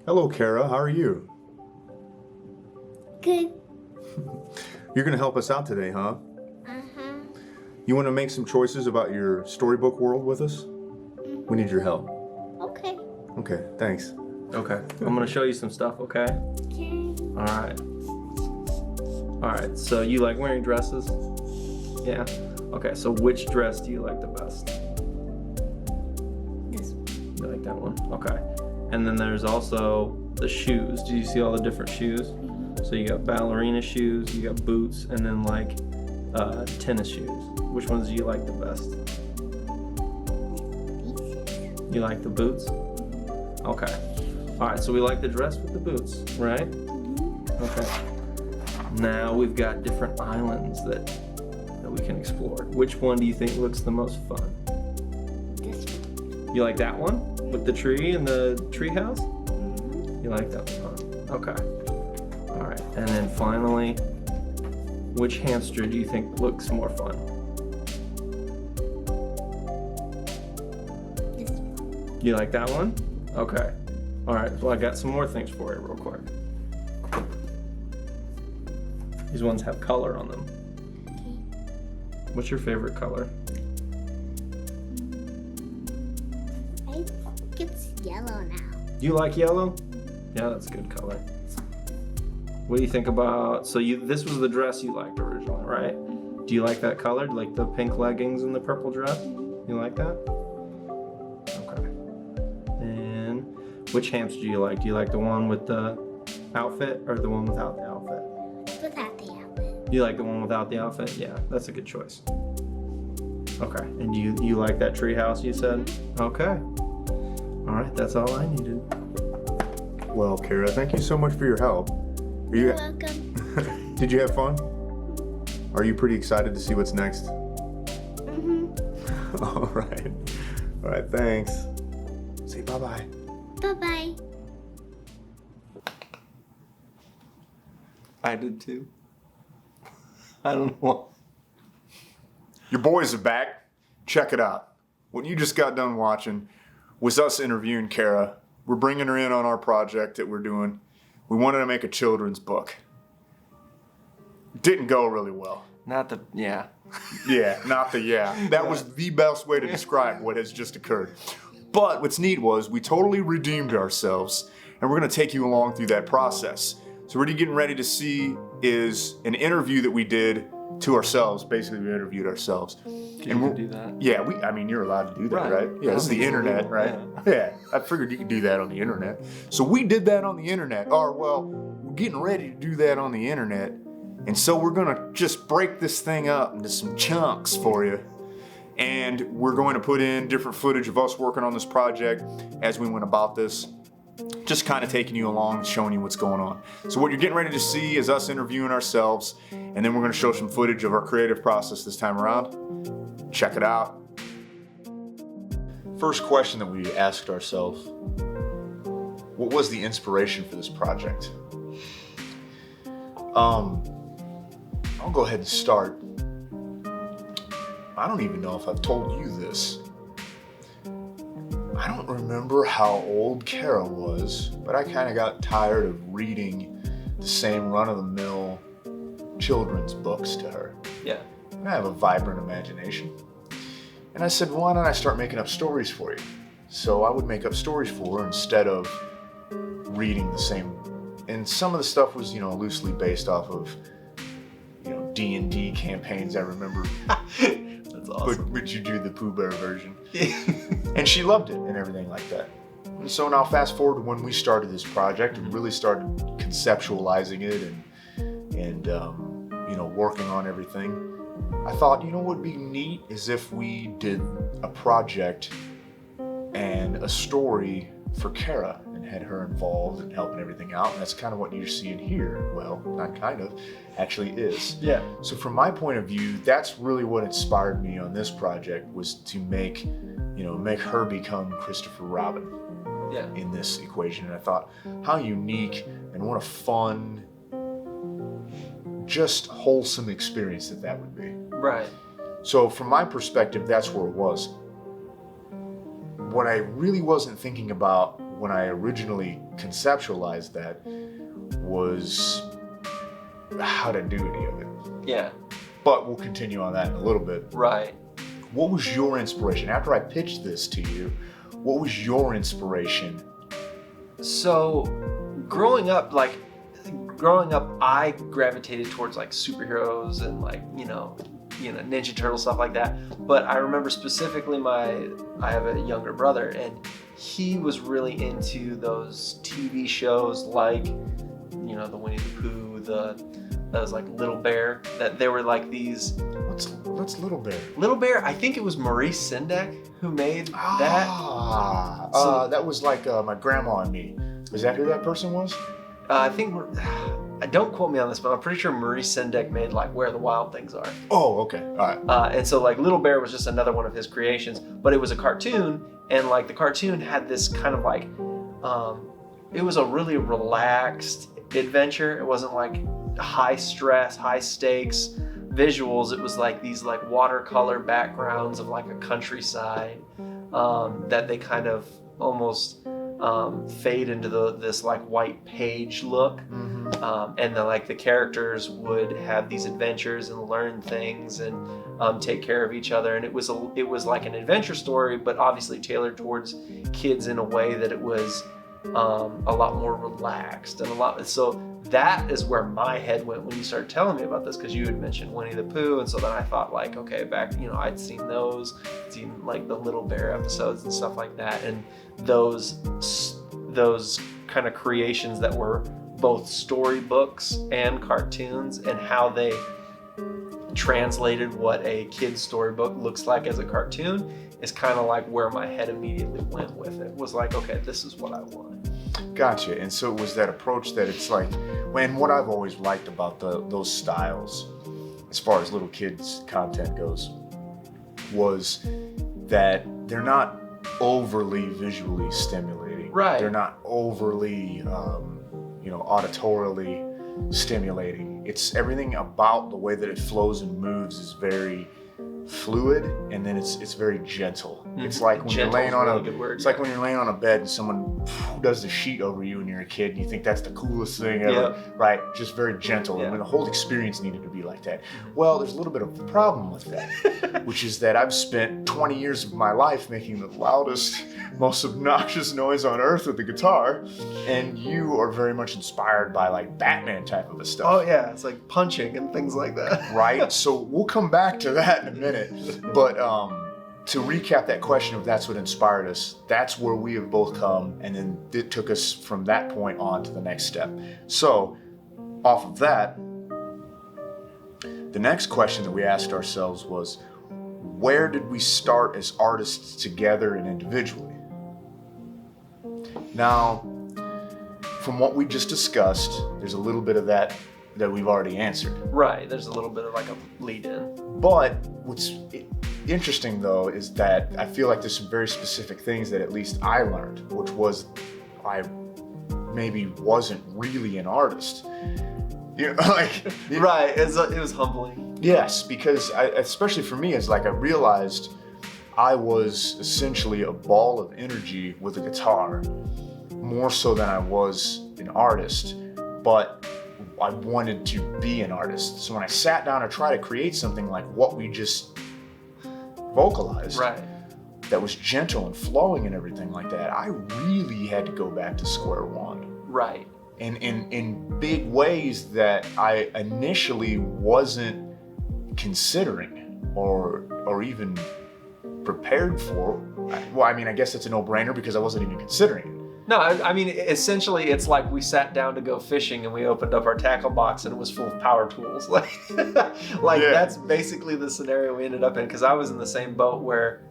Hello, Kara. How are you? Good. You're going to help us out today, huh? Uh-huh. You want to make some choices about your storybook world with us? We need your help. Okay. Okay, thanks. Okay, I'm gonna show you some stuff, okay? Okay. Alright. Alright, so you like wearing dresses? Yeah? Okay, so which dress do you like the best? This. You like that one? Okay. And then there's also the shoes. Do you see all the different shoes? So you got ballerina shoes, you got boots, and then like tennis shoes. Which ones do you like the best? These. You like the boots? Okay. Alright, so we like the dress with the boots, right? Okay. Now we've got different islands that we can explore. Which one do you think looks the most fun? This one. You like that one? With the tree and the tree house? You like that one, huh? Okay. Alright, and then finally, which hamster do you think looks more fun? This one. You like that one? Okay. Alright, well I got some more things for you real quick. These ones have color on them. Okay. What's your favorite color? I think it's yellow now. You like yellow? Yeah, that's a good color. What do you think about, so this was the dress you liked originally, right? Do you like that color? Like the pink leggings and the purple dress? You like that? Okay. And which hamster do you like? Do you like the one with the outfit or the one without the outfit? Without the outfit. You like the one without the outfit? Yeah, that's a good choice. Okay, and you like that tree house you said? Okay. All right, that's all I needed. Well, Kara, thank you so much for your help. Are you? You're welcome. Did you have fun? Are you pretty excited to see what's next? All right. All right, thanks. Say bye-bye. Bye-bye. I did too. I don't know. Your boys are back. Check it out. What you just got done watching was us interviewing Kara. We're bringing her in on our project that we're doing. We wanted to make a children's book. Didn't go really well. Not the, yeah. Yeah, not the yeah. That was the best way to describe what has just occurred. But what's neat was we totally redeemed ourselves, and we're going to take you along through that process. So what you're getting ready to see is an interview that we did to ourselves. Basically, we interviewed ourselves. Can you do that? Yeah, I mean, you're allowed to do that, right? Yeah, this is the internet, right? Yeah, I figured you could do that on the internet. So we did that on the internet. Or, well, we're getting ready to do that on the internet. And so we're gonna just break this thing up into some chunks for you. And we're going to put in different footage of us working on this project as we went about this. Just kind of taking you along, showing you what's going on. So what you're getting ready to see is us interviewing ourselves, and then we're gonna show some footage of our creative process this time around. Check it out. First question that we asked ourselves, what was the inspiration for this project? I'll go ahead and start. I don't even know if I've told you this. I don't remember how old Kara was, but I kind of got tired of reading the same run-of-the-mill children's books to her. Yeah. And I have a vibrant imagination. And I said, why don't I start making up stories for you? So I would make up stories for her instead of reading the same. And some of the stuff was, loosely based off of, D&D campaigns I remember. That's awesome. But you do the Pooh Bear version. And she loved it and everything like that. And so now fast forward to when we started this project and really started conceptualizing it and working on everything. I thought, what would be neat is if we did a project and a story for Kara and had her involved and helping everything out. And that's kind of what you're seeing here. Well, not kind of, actually is. Yeah. So from my point of view, that's really what inspired me on this project, was to make her become Christopher Robin in this equation. And I thought, how unique and what a fun, just wholesome experience that would be. Right. So from my perspective, that's where it was. What I really wasn't thinking about when I originally conceptualized that was how to do any of it. Yeah. But we'll continue on that in a little bit. Right. What was your inspiration? After I pitched this to you, what was your inspiration? So, growing up, I gravitated towards like superheroes and like, you know, Ninja Turtle stuff like that. But I remember specifically I have a younger brother, and he was really into those TV shows like, you know, the Winnie the Pooh, that was like Little Bear, that there were like these. What's Little Bear? Little Bear, I think it was Maurice Sendak who made that. That was like my grandma and me. Is that who that person was? I think don't quote me on this, but I'm pretty sure Maurice Sendak made like Where the Wild Things Are. Oh, okay. All right. And so like Little Bear was just another one of his creations, but it was a cartoon, and like the cartoon had this kind of like, it was a really relaxed adventure. It wasn't like high stress, high stakes visuals. It was like these like watercolor backgrounds of like a countryside that they kind of almost fade into this like white page look. Mm-hmm. And the characters would have these adventures and learn things and take care of each other. And it was like an adventure story, but obviously tailored towards kids in a way that it was a lot more relaxed and so that is where my head went when you started telling me about this, because you had mentioned Winnie the Pooh, and so then I thought like, okay, back, you know, I'd seen like the Little Bear episodes and stuff like that, and those kind of creations that were both storybooks and cartoons, and how they translated what a kid's storybook looks like as a cartoon is kind of like where my head immediately went with it. Was like, okay, this is what I want. Gotcha. And so it was that approach that it's like, when what I've always liked about those styles, as far as little kids content goes, was that they're not overly visually stimulating. Right. They're not overly, auditorily stimulating. It's everything about the way that it flows and moves is very fluid, and then it's very gentle. Mm-hmm. It's like when you're laying on like when you're laying on a bed and someone does the sheet over you and you're a kid and you think that's the coolest thing ever, right? Just very gentle. And the whole experience needed to be like that. Well, there's a little bit of a problem with that, which is that I've spent 20 years of my life making the loudest, most obnoxious noise on earth with the guitar, and you are very much inspired by like Batman type of a stuff. Oh yeah, it's like punching and things like that. Right? So we'll come back to that in a minute. But to recap that question of that's what inspired us, that's where we have both come, and then it took us from that point on to the next step. So off of that, the next question that we asked ourselves was, where did we start as artists together and individually? Now, from what we just discussed, there's a little bit of that we've already answered. Right, there's a little bit of like a lead in. But what's interesting though is that I feel like there's some very specific things that at least I learned, which was I maybe wasn't really an artist. You know, like right, it was humbling. Yes, because especially for me, it's like I realized I was essentially a ball of energy with a guitar, more so than I was an artist, but I wanted to be an artist. So when I sat down to try to create something like what we just vocalized, right, that was gentle and flowing and everything like that, I really had to go back to square one. Right. And in big ways that I initially wasn't considering or even prepared for. Well, I mean, I guess it's a no-brainer because I wasn't even considering it. No, I mean, essentially, it's like we sat down to go fishing and we opened up our tackle box and it was full of power tools. That's basically the scenario we ended up in, because I was in the same boat where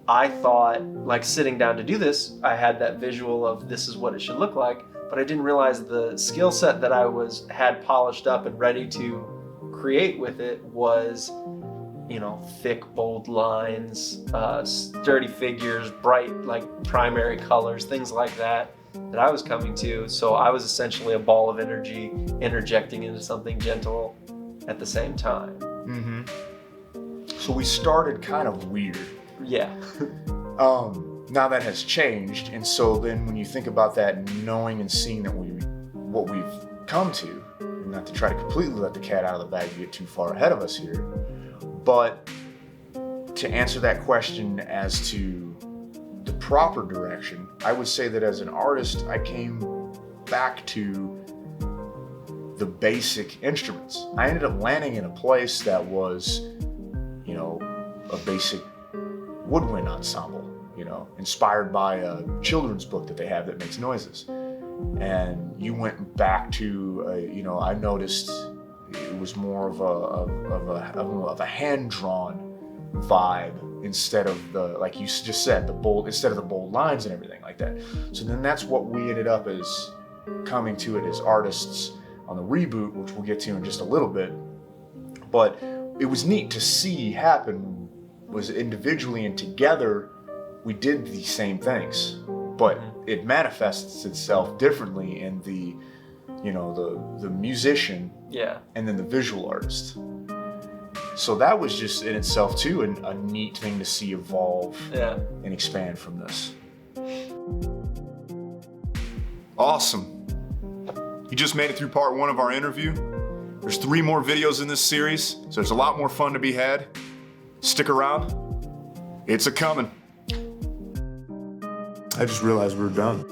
I thought, like, sitting down to do this, I had that visual of this is what it should look like, but I didn't realize the skill set that I had polished up and ready to create with it was, you know, thick, bold lines, sturdy figures, bright, like, primary colors, things like that I was coming to. So I was essentially a ball of energy interjecting into something gentle at the same time. Mm-hmm. So we started kind of weird. Yeah. now that has changed, and so then when you think about that, knowing and seeing that what we've come to, and not to try to completely let the cat out of the bag and get too far ahead of us here, but to answer that question as to the proper direction, I would say that as an artist, I came back to the basic instruments. I ended up landing in a place that was, you know, a basic woodwind ensemble, you know, inspired by a children's book that they have that makes noises. And you went back to, you know, I noticed it was more of a hand-drawn vibe instead of the, like you just said, the bold, instead of the bold lines and everything like that. So then that's what we ended up as coming to it as artists on the reboot, which we'll get to in just a little bit. But it was neat to see happen, was individually and together we did these same things, but it manifests itself differently in the, you know, the musician, Yeah. and then the visual artist. So that was just in itself too a neat thing to see evolve Yeah. and expand from this. Awesome. You just made it through part 1 of our interview. There's 3 more videos in this series, so there's a lot more fun to be had. Stick around. It's a coming. I just realized we're done.